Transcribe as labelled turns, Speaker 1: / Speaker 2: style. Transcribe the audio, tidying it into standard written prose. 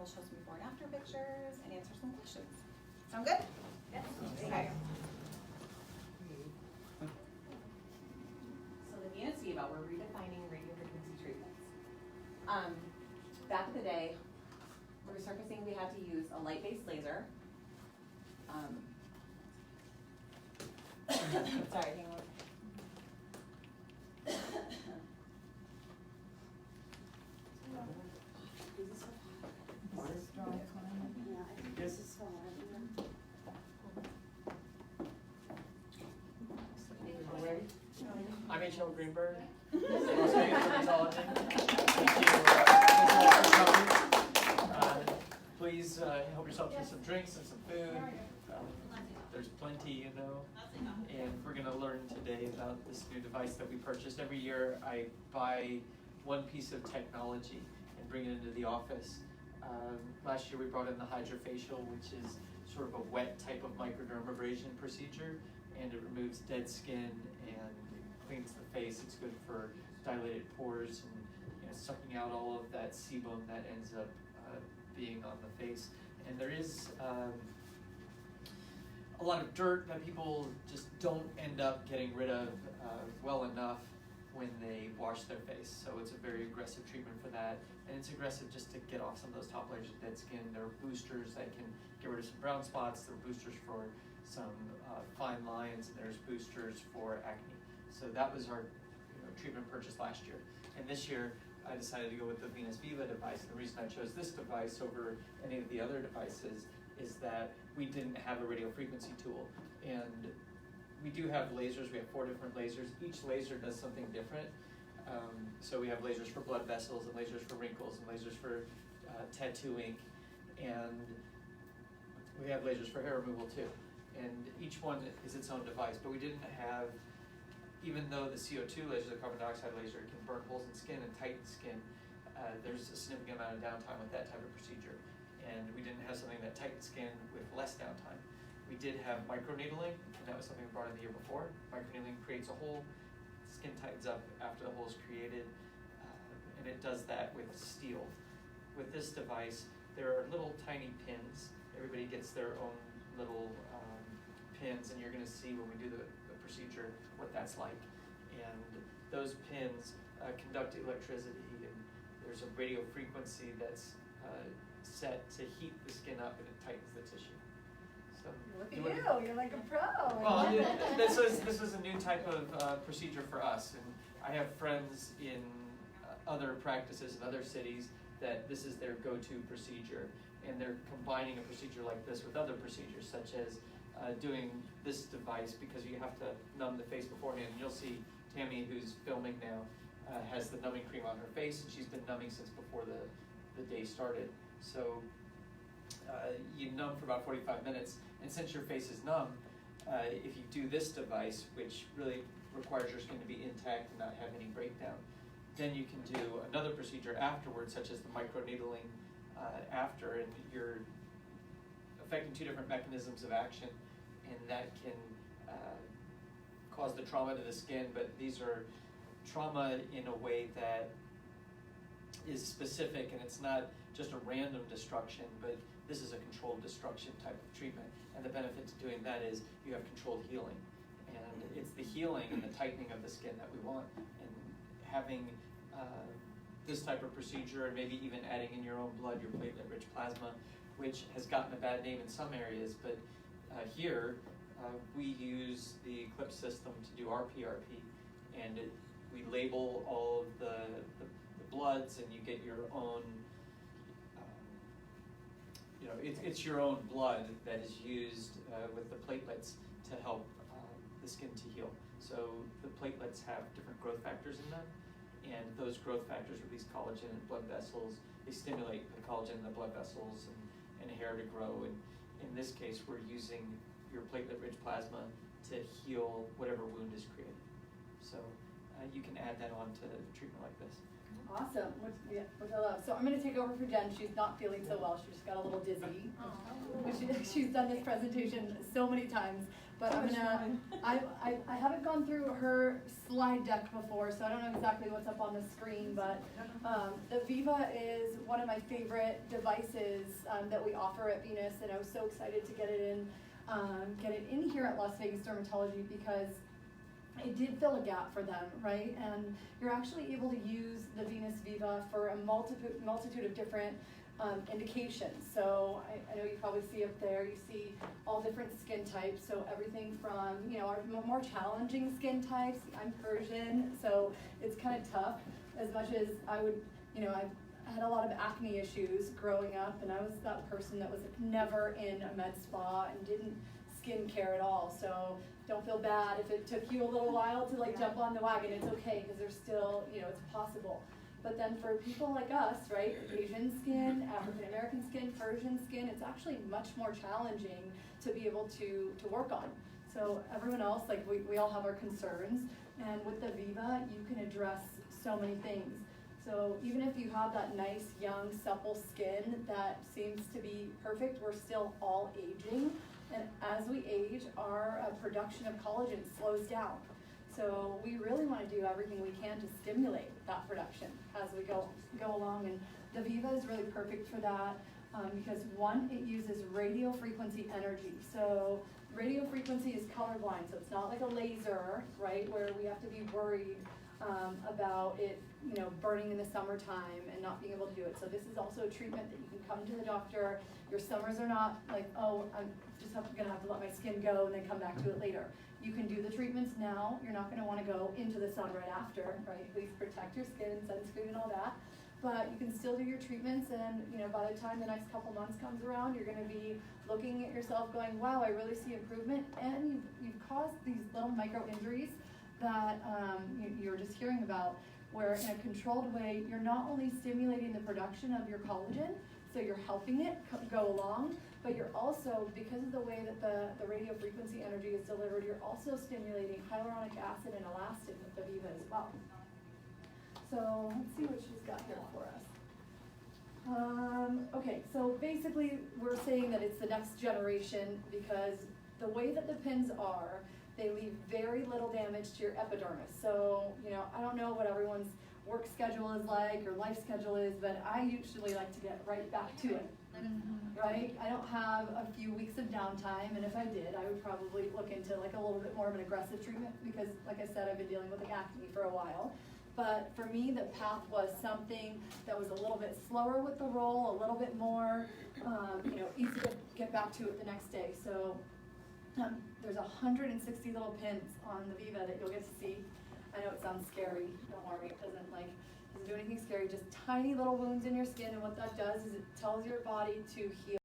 Speaker 1: show some before and after pictures and answer some questions. Sound good?
Speaker 2: Yes.
Speaker 1: Okay. So the Venus Viva, we're redefining radiofrequency treatments. Back in the day, resurfacing, we had to use a light-based laser. Sorry, hang on.
Speaker 3: I'm H.L. Greenberg, Las Vegas Dermatology. Thank you for coming. Please help yourself to some drinks and some food. There's plenty, you know. And we're going to learn today about this new device that we purchased. Every year I buy one piece of technology and bring it into the office. Last year we brought in the hydrofacial, which is sort of a wet type of microdermabrasion procedure, and it removes dead skin and cleans the face. It's good for dilated pores and sucking out all of that sebum that ends up being on the face. And there is a lot of dirt that people just don't end up getting rid of well enough when they wash their face. So it's a very aggressive treatment for that. And it's aggressive just to get off some of those top layers of dead skin. There are boosters that can get rid of some brown spots. There are boosters for some fine lines, and there's boosters for acne. So that was our treatment purchase last year. And this year, I decided to go with the Venus Viva device. And the reason I chose this device over any of the other devices is that we didn't have a radiofrequency tool. And we do have lasers. We have 4 different lasers. Each laser does something different. So we have lasers for blood vessels, and lasers for wrinkles, and lasers for tattooing, and we have lasers for hair removal too. And each one is its own device, but we didn't have, even though the CO2 laser, the carbon dioxide laser, can burn holes in skin and tighten skin, there's a significant amount of downtime with that type of procedure. And we didn't have something that tightened skin with less downtime. We did have microneedling, and that was something we brought in the year before. Microneedling creates a hole, skin tightens up after the hole is created, and it does that with steel. With this device, there are little tiny pins. Everybody gets their own little pins, and you're going to see when we do the procedure what that's like. And those pins conduct electricity, and there's a radio frequency that's set to heat the skin up, and it tightens the tissue. So,
Speaker 2: Look at you, you're like a pro.
Speaker 3: well, this was a new type of procedure for us, and I have friends in other practices in other cities that this is their go-to procedure, and they're combining a procedure like this with other procedures, such as doing this device, because you have to numb the face beforehand. And you'll see Tammy, who's filming now, has the numbing cream on her face, and she's been numbing since before the day started. So you numb for about 45 minutes, and since your face is numb, if you do this device, which really requires your skin to be intact and not have any breakdown, then you can do another procedure afterwards, such as the microneedling after, and you're affecting 2 different mechanisms of action, and that can cause the trauma to the skin, but these are trauma in a way that is specific, and it's not just a random destruction, but this is a controlled destruction type of treatment. And the benefit to doing that is you have controlled healing. And it's the healing and the tightening of the skin that we want. And having this type of procedure, and maybe even adding in your own blood, your platelet-rich plasma, which has gotten a bad name in some areas, but here we use the Eclipse system to do our PRP, and we label all of the bloods, and you get your own, it's your own blood that is used with the platelets to help the skin to heal. So the platelets have different growth factors in them, and those growth factors release collagen in blood vessels. They stimulate the collagen in the blood vessels and hair to grow. And in this case, we're using your platelet-rich plasma to heal whatever wound is created. So you can add that on to a treatment like this.
Speaker 2: Awesome, which I love. So I'm going to take over for Jen. She's not feeling so well. She just got a little dizzy. She's done this presentation so many times. but I'm gonna, I haven't gone through her slide deck before, so I don't know exactly what's up on the screen, but the Viva is one of my favorite devices that we offer at Venus, and I was so excited to get it in here at Las Vegas Dermatology because it did fill a gap for them, right? And you're actually able to use the Venus Viva for a multitude of different indications. So I know you probably see up there, you see all different skin types. So everything from, our more challenging skin types. I'm Persian, so it's kind of tough. As much as I would, I had a lot of acne issues growing up, and I was that person that was never in a med spa and didn't skincare at all. So don't feel bad if it took you a little while to jump on the wagon. It's okay, because there's still, it's possible. But then for people like us, right, Asian skin, African American skin, Persian skin, it's actually much more challenging to be able to work on. So everyone else, we all have our concerns, and with the Viva, you can address so many things. So even if you have that nice, young, supple skin that seems to be perfect, we're still all aging. And as we age, our production of collagen slows down. So we really want to do everything we can to stimulate that production as we go along. And the Viva is really perfect for that because one, it uses radio frequency energy. So radio frequency is colorblind, so it's not like a laser, right, where we have to be worried about it, burning in the summertime and not being able to do it. So this is also a treatment that you can come to the doctor. Your summers are not like, oh, I'm just gonna have to let my skin go and then come back to it later. You can do the treatments now. You're not gonna wanna go into the sun right after, right? Please protect your skin, sunscreen and all that. But you can still do your treatments, and by the time the next couple months comes around, you're gonna be looking at yourself going, wow, I really see improvement. And you've caused these little micro injuries that you were just hearing about, where in a controlled way, you're not only stimulating the production of your collagen, so you're helping it go along, but you're also, because of the way that the radio frequency energy is delivered, you're also stimulating hyaluronic acid and elastin with the Viva as well. So let's see what she's got here for us. Okay, so basically we're saying that it's the next generation because the way that the pins are, they leave very little damage to your epidermis. So, I don't know what everyone's work schedule is like or life schedule is, but I usually like to get right back to it, right? I don't have a few weeks of downtime, and if I did, I would probably look into a little bit more of an aggressive treatment because, like I said, I've been dealing with acne for a while. But for me, the path was something that was a little bit slower with the roll, a little bit more, easy to get back to it the next day. So there's 160 little pins on the Viva that you'll get to see. I know it sounds scary. Don't worry, it doesn't do anything scary. Just tiny little wounds in your skin, and what that does is it tells your body to heal.